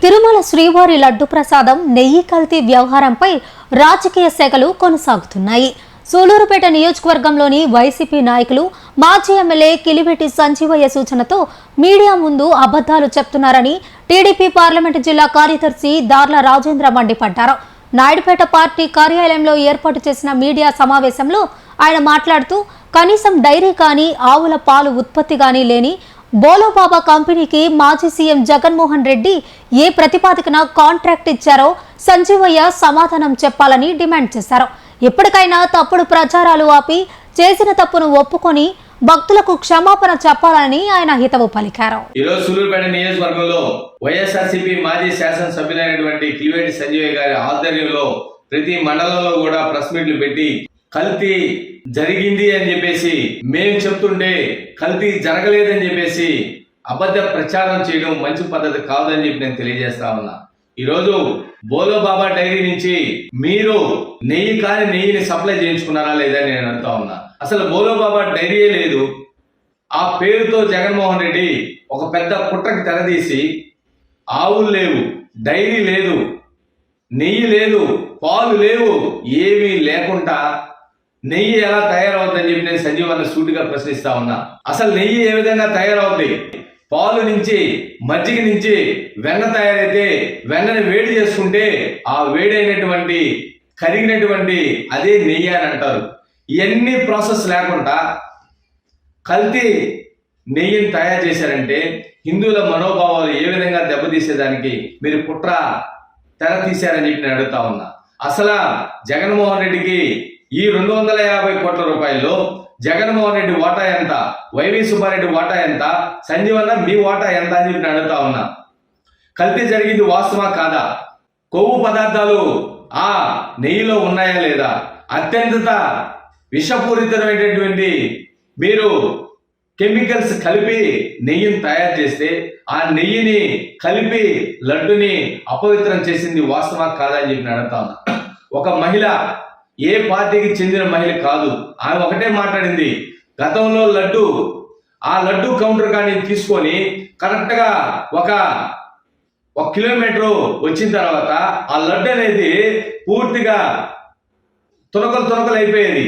తిరుమల శ్రీవారి లడ్డు ప్రసాదం నెయ్యి కల్తీ వ్యవహారంపై రాజకీయ శాఖలు కొనసాగుతున్నాయి. సూలూరుపేట నియోజకవర్గంలోని వైసీపీ నాయకులు మాజీ ఎమ్మెల్యే కిలివేటి సంజీవయ్య సూచనతో మీడియా ముందు అబద్ధాలు చెప్తున్నారని టీడీపీ పార్లమెంటు జిల్లా కార్యదర్శి దార్ల రాజేంద్ర మండిపడ్డారు. నాయుడుపేట పార్టీ కార్యాలయంలో ఏర్పాటు చేసిన మీడియా సమావేశంలో ఆయన మాట్లాడుతూ కనీసం డైరీ కానీ ఆవుల పాలు ఉత్పత్తి కానీ లేని బోలోబాబా కంపెనీకి మాజీ సీఎం జగన్మోహన్ రెడ్డి ఏ ప్రతిపాదికన కాంట్రాక్ట్ ఇచ్చారో సంజీవయ్య సమాధానం చెప్పాలని డిమాండ్ చేశారు. ఎప్పటికైనా తప్పుడు ప్రచారాలు ఆపి చేసిన తప్పును ఒప్పుకొని భక్తులకు క్షమాపణ చెప్పాలని ఆయన హితవు పలికారు. ఈరోజు సూలూరుపేట నియోజకవర్గంలో వైఎస్ఆర్సీపీ మాజీ శాసనసభ్యులైనటువంటి కిలివేటి సంజీవయ్య గారి ఆధ్వర్యంలో ప్రతి మండలంలో కూడా ప్రెస్ మీట్లు పెట్టి కల్తీ జరిగింది అని చెప్పేసి మేము చెప్తుంటే కల్తీ జరగలేదని చెప్పేసి అబద్ధ ప్రచారం చేయడం మంచి పద్ధతి కాదని చెప్పి నేను తెలియజేస్తా ఉన్నా. ఈరోజు బోలోబాబా డైరీ నుంచి మీరు నెయ్యి కాని నెయ్యిని సప్లై చేయించుకున్నారా లేదని నేను అంటా ఉన్నా. అసలు బోలోబాబా డైరీయే లేదు. ఆ పేరుతో జగన్మోహన్ రెడ్డి ఒక పెద్ద కుట్రకి తెరదీసి ఆవులు లేవు, డైరీ లేదు, నెయ్యి లేదు, పాలు లేవు, ఏమీ లేకుండా నెయ్యి ఎలా తయారవుతుందని చెప్పి నేను సంజీవన్న సూటిగా ప్రశ్నిస్తా ఉన్నా. అసలు నెయ్యి ఏ విధంగా తయారవుద్ది? పాలు నుంచి మజ్జిగ నుంచి వెన్న తయారైతే వెన్నని వేడి చేసుకుంటే ఆ వేడైనటువంటి కరిగినటువంటి అదే నెయ్యి అని అంటారు. ఇవన్నీ ప్రాసెస్ లేకుండా కల్తీ నెయ్యిని తయారు చేశారంటే హిందువుల మనోభావాలు ఏ విధంగా దెబ్బతీసేదానికి మీరు కుట్ర తెర తీశారని చెప్పి నేను అడుగుతా ఉన్నా. అసలు జగన్మోహన్ రెడ్డికి ఈ 250 కోట్ల రూపాయల్లో జగన్మోహన్ రెడ్డి వాటా ఎంత, వైవి సుబ్బారెడ్డి వాటా ఎంత, సంజీవన్న మీ వాటా ఎంత అని చెప్పి అడుగుతా ఉన్నా. కల్తీ జరిగింది వాస్తవా కాదా? కొవ్వు పదార్థాలు ఆ నెయ్యిలో ఉన్నాయా లేదా? అత్యంత విషపూరితమైనటువంటి మీరు కెమికల్స్ కలిపి నెయ్యిని తయారు చేస్తే ఆ నెయ్యిని కలిపి లడ్డుని అపవిత్రం చేసింది వాస్తవా కాదా అని చెప్పి అడుగుతా ఉన్నా. ఒక మహిళ, ఏ పార్టీకి చెందిన మహిళ కాదు, ఆమె ఒకటే మాట్లాడింది. గతంలో ఆ లడ్డు కౌంటర్ కానీ తీసుకొని కరెక్ట్ గా ఒక కిలోమీటర్ వచ్చిన తర్వాత ఆ లడ్డు అనేది పూర్తిగా తునకలు అయిపోయేది.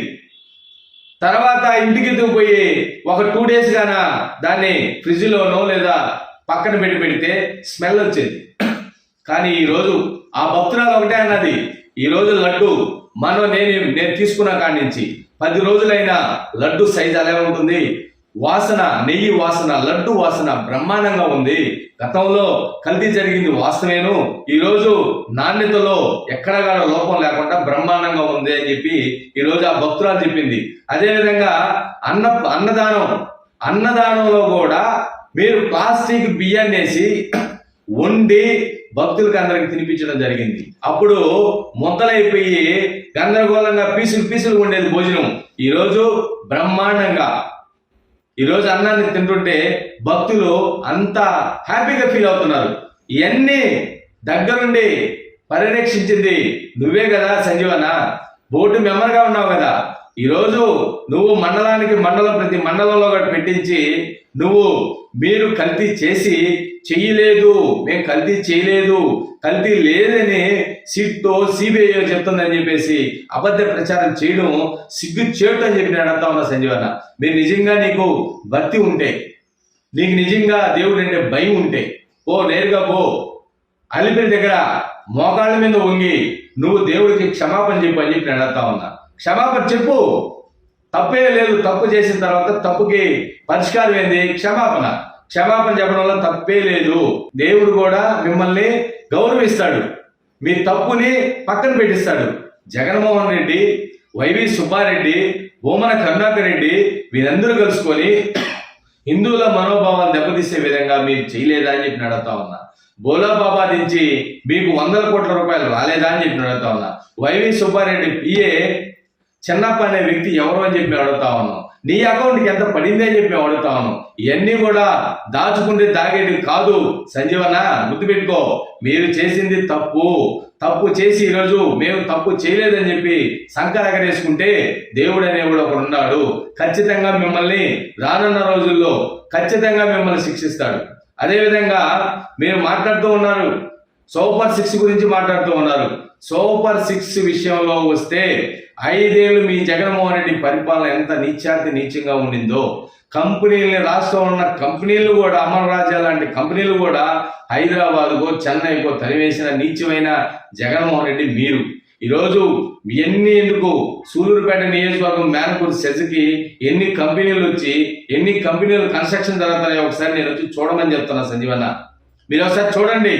తర్వాత ఇంటికి పోయి ఒక 2 days గాన దాన్ని ఫ్రిడ్జ్ లోనో లేదా పక్కన పెడితే స్మెల్ వచ్చేది. కానీ ఈరోజు ఆ భక్తురాలు ఒకటే అన్నది, ఈరోజు లడ్డు నేను తీసుకున్న కాడి నుంచి 10 రోజులైనా లడ్డు సైజ్ అలా ఉంటుంది, వాసన, నెయ్యి వాసన, లడ్డు వాసన బ్రహ్మాండంగా ఉంది. గతంలో కల్తీ జరిగింది వాస్తవేను, ఈరోజు నాణ్యతలో ఎక్కడగా లోపం లేకుండా బ్రహ్మాండంగా ఉంది అని చెప్పి ఈరోజు ఆ భక్తురాలు చెప్పింది. అదేవిధంగా అన్నదానంలో కూడా మీరు ప్లాస్టిక్ బియ్యాన్ని వేసి వండి భక్తులకు అందరికి తినిపించడం జరిగింది. అప్పుడు మొదలైపోయి గందరగోళంగా పీసులు ఉండేది భోజనం. ఈరోజు బ్రహ్మాండంగా ఈరోజు అన్నాన్ని తింటుంటే భక్తులు అంతా హ్యాపీగా ఫీల్ అవుతున్నారు. ఇవన్నీ దగ్గరుండి పరిరక్షించింది నువ్వే కదా సంజీవన్న, బోర్డు మెంబర్గా ఉన్నావు కదా. ఈరోజు నువ్వు ప్రతి మండలంలో పెట్టించి మీరు కల్తీ చెయ్యలేదు, మేము కల్తీ చేయలేదు, కల్తీ లేదని సిట్టో సిబిఐ చెప్తుందని చెప్పేసి అబద్ధ ప్రచారం చేయడం సిగ్గు చేయటం అని చెప్పి నేను అడుగుతా ఉన్నా. సంజీవన్న, మీరు నిజంగా నీకు భక్తి ఉంటే, నీకు నిజంగా దేవుడు అంటే భయం ఉంటే నేరుగా అలిపిరి దగ్గర మోకాళ్ళ మీద వంగి నువ్వు దేవుడికి క్షమాపణ చెప్పు అని చెప్పి నేను అడుగుతా ఉన్నా. క్షమాపణ చెప్పు, తప్పే లేదు. తప్పు చేసిన తర్వాత తప్పుకి పరిష్కారం ఏంది? క్షమాపణ చెప్పడం వల్ల తప్పే లేదు. దేవుడు కూడా మిమ్మల్ని గౌరవిస్తాడు, మీ తప్పుని పక్కన పెట్టిస్తాడు. జగన్మోహన్ రెడ్డి, వైవి సుబ్బారెడ్డి, బొమ్మన కరుణాకర్ రెడ్డి వీరందరూ కలుసుకొని హిందువుల మనోభావాలు దెబ్బతీసే విధంగా మీరు చేయలేదా అని చెప్పి అడుగుతా ఉన్నా. బోలోబాబా నుంచి మీకు 100 కోట్ల రూపాయలు రాలేదా అని చెప్పి అడుగుతా ఉన్నా. వైవి సుబ్బారెడ్డి పిఏ చిన్నప్ప అనే వ్యక్తి ఎవరు అని చెప్పి అడుగుతా ఉన్నాం. నీ అకౌంట్కి ఎంత పడింది అని చెప్పి అడుగుతా ఉన్నాం. ఇవన్నీ కూడా దాచుకుంటే తాగేది కాదు సంజీవన్న, గుర్తుపెట్టుకో. మీరు చేసింది తప్పు చేసి ఈరోజు మేము తప్పు చేయలేదని చెప్పి సంకర ఎగరేసుకుంటే దేవుడు అనేవాడు ఒకడు ఉన్నాడు. ఖచ్చితంగా మిమ్మల్ని రానున్న రోజుల్లో ఖచ్చితంగా మిమ్మల్ని శిక్షిస్తాడు. అదేవిధంగా మీరు మాట్లాడుతూ ఉన్నారు, సూపర్ 6 గురించి మాట్లాడుతూ ఉన్నారు. సూపర్ 6 విషయంలో వస్తే 5 ఏళ్ళు మీ జగన్మోహన్ రెడ్డి పరిపాలన ఎంత నీచంగా ఉండిందో, కంపెనీలని రాష్ట్రంలో ఉన్న కంపెనీలు కూడా, అమర్ రాజా లాంటి కంపెనీలు కూడా హైదరాబాద్కో చెన్నైకో తరివేసిన నీచమైన జగన్మోహన్ రెడ్డి మీరు. ఈరోజు ఎందుకు సూలూరుపేట నియోజకవర్గం మేనకూరు సెజ్కి ఎన్ని కంపెనీలు వచ్చి ఎన్ని కంపెనీలు కన్స్ట్రక్షన్ జరుగుతున్నాయో ఒకసారి నేను వచ్చి చూడమని చెప్తున్నా సంజీవన్న. మీరు ఒకసారి చూడండి.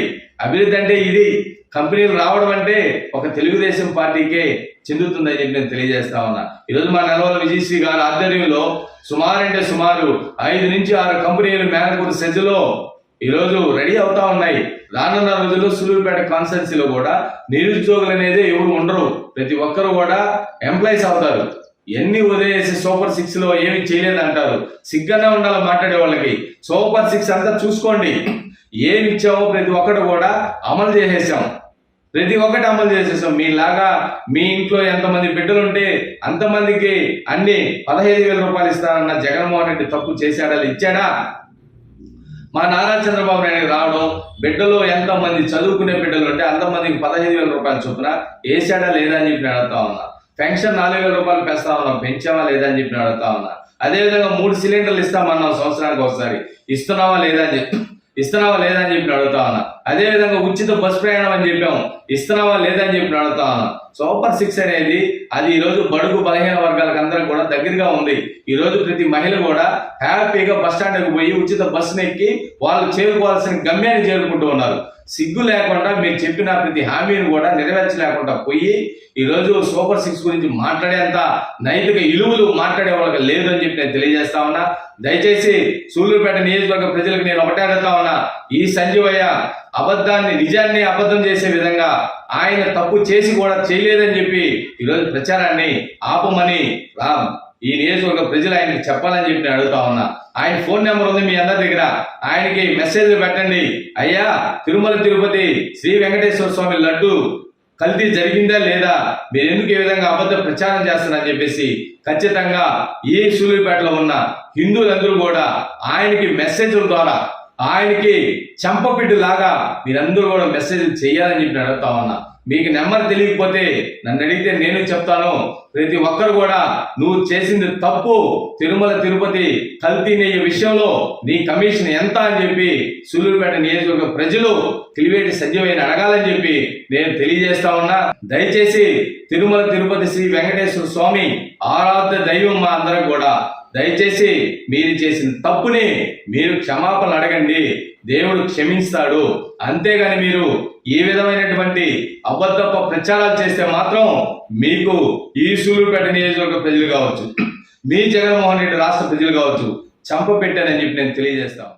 అభివృద్ధి అంటే ఇది. కంపెనీలు రావడం అంటే ఒక తెలుగుదేశం పార్టీకే చెందుతుందని చెప్పి నేను తెలియజేస్తా ఉన్నా. ఈరోజు మా నెలవల విజయశ్రీ గారి ఆధ్వర్యంలో సుమారు 5 నుంచి 6 కంపెనీలు మేనకూరు సెజ్లో ఈరోజు రెడీ అవుతా ఉన్నాయి. రానున్న రోజుల్లో సూలూరుపేట కాన్స్టిట్యున్సీలో కూడా నిరుద్యోగులు అనేది ఎవరు ఉండరు. ప్రతి ఒక్కరు కూడా ఎంప్లాయీస్ అవుతారు. ఎన్ని వదిలేసి సూపర్ 6 లో ఏమి చేయలేదంటారు. సిగ్గానే ఉండాలి మాట్లాడే వాళ్ళకి. సూపర్ 6 అంతా చూసుకోండి. ఏమి ఇచ్చామో ప్రతి ఒక్కటి కూడా అమలు చేసేసాం. మీలాగా మీ ఇంట్లో ఎంతమంది బిడ్డలుంటే అంతమందికి అన్ని 15,000 రూపాయలు ఇస్తానన్న జగన్మోహన్ రెడ్డి తప్పు చేశాడా, ఇచ్చాడా? మా నారా చంద్రబాబు నాయుడు రావడం, బిడ్డలు ఎంతమంది చదువుకునే బిడ్డలు ఉంటే అంతమందికి 15,000 రూపాయలు చొప్పున వేసాడా లేదా అని చెప్పి అడుగుతా ఉన్నా. పెన్షన్ 4,000 రూపాయలు పెంచుతా ఉన్నాం, పెంచావా లేదా అని చెప్పి అడుగుతా ఉన్నా. అదేవిధంగా 3 సిలిండర్లు ఇస్తామన్నాం సంవత్సరానికి ఒకసారి, ఇస్తున్నావా లేదా అని చెప్పి అడుగుతా ఉన్నా. అదేవిధంగా ఉచిత బస్ ప్రయాణం అని చెప్పాము, ఇస్తున్నావా లేదా అని చెప్పి అడుగుతా ఉన్నా. సూపర్ 6 అనేది అది ఈరోజు బడుగు బలహీన వర్గాలకు అందరికి కూడా దగ్గరగా ఉంది. ఈ రోజు ప్రతి మహిళ కూడా హ్యాపీగా బస్ స్టాండ్కి పోయి ఉచిత బస్సును ఎక్కి వాళ్ళు చేరుకోవాల్సిన గమ్యాన్ని చేరుకుంటూ ఉన్నారు. సిగ్గు లేకుండా మీరు చెప్పిన ప్రతి హామీని కూడా నెరవేర్చలేకుండా పోయి ఈరోజు సూపర్ 6 గురించి మాట్లాడేంత నైతిక విలువలు మాట్లాడే వాళ్ళకి లేదు అని చెప్పి నేను తెలియజేస్తా ఉన్నా. దయచేసి సూలూరుపేట నియోజకవర్గ ప్రజలకు నేను ఒకటే అడుగుతా ఉన్నా. ఈ సంజీవయ్య నిజాన్ని అబద్ధం చేసే విధంగా ఆయన తప్పు చేసి కూడా చేయలేదని చెప్పి ఈరోజు ప్రచారాన్ని ఆపమని ఈ నియోజకవర్గ ప్రజలు ఆయనకి చెప్పాలని చెప్పి నేను అడుగుతా ఉన్నా. ఆయన ఫోన్ నెంబర్ ఉంది మీ అందరి దగ్గర. ఆయనకి మెసేజ్లు పెట్టండి. అయ్యా, తిరుమల తిరుపతి శ్రీ వెంకటేశ్వర స్వామి లడ్డు కల్తీ జరిగిందా లేదా, మీరు ఎందుకు ఈ విధంగా అబద్ధ ప్రచారం చేస్తున్నారని చెప్పేసి ఖచ్చితంగా ఈ సూలూరుపేటలో ఉన్న హిందువులందరూ కూడా ఆయనకి మెసేజ్ల ద్వారా ఆయనకి చంపపిడ్డు లాగా మీరందరూ కూడా మెసేజ్ చేయాలని చెప్పి అడుగుతా ఉన్నా. మీకు నెంబర్ తెలియకపోతే నన్ను అడిగితే నేను చెప్తాను. ప్రతి ఒక్కరు కూడా నువ్వు చేసింది తప్పు, తిరుమల తిరుపతి కల్తీ నెయ్యి విషయంలో నీ కమిషన్ ఎంత అని చెప్పి సూలూరుపేట నియోజకవర్గ ప్రజలు కిలివేటి సంజీవయ్యని అడగాలని చెప్పి నేను తెలియజేస్తా ఉన్నా. దయచేసి తిరుమల తిరుపతి శ్రీ వెంకటేశ్వర స్వామి ఆరాధ్య దైవం మా అందరం కూడా దయచేసి మీరు చేసిన తప్పుని మీరు క్షమాపణ అడగండి, దేవుడు క్షమిస్తాడు. అంతేగాని మీరు ఈ విధమైనటువంటి అబద్ధపు ప్రచారాలు చేస్తే మాత్రం మీకు ఈ సూలూరుపేట నియోజకవర్గ ప్రజలు కావచ్చు, మీ జగన్మోహన్ రెడ్డి రాష్ట్ర ప్రజలు కావచ్చు, చంప పెట్టానని చెప్పి నేను తెలియజేస్తాను.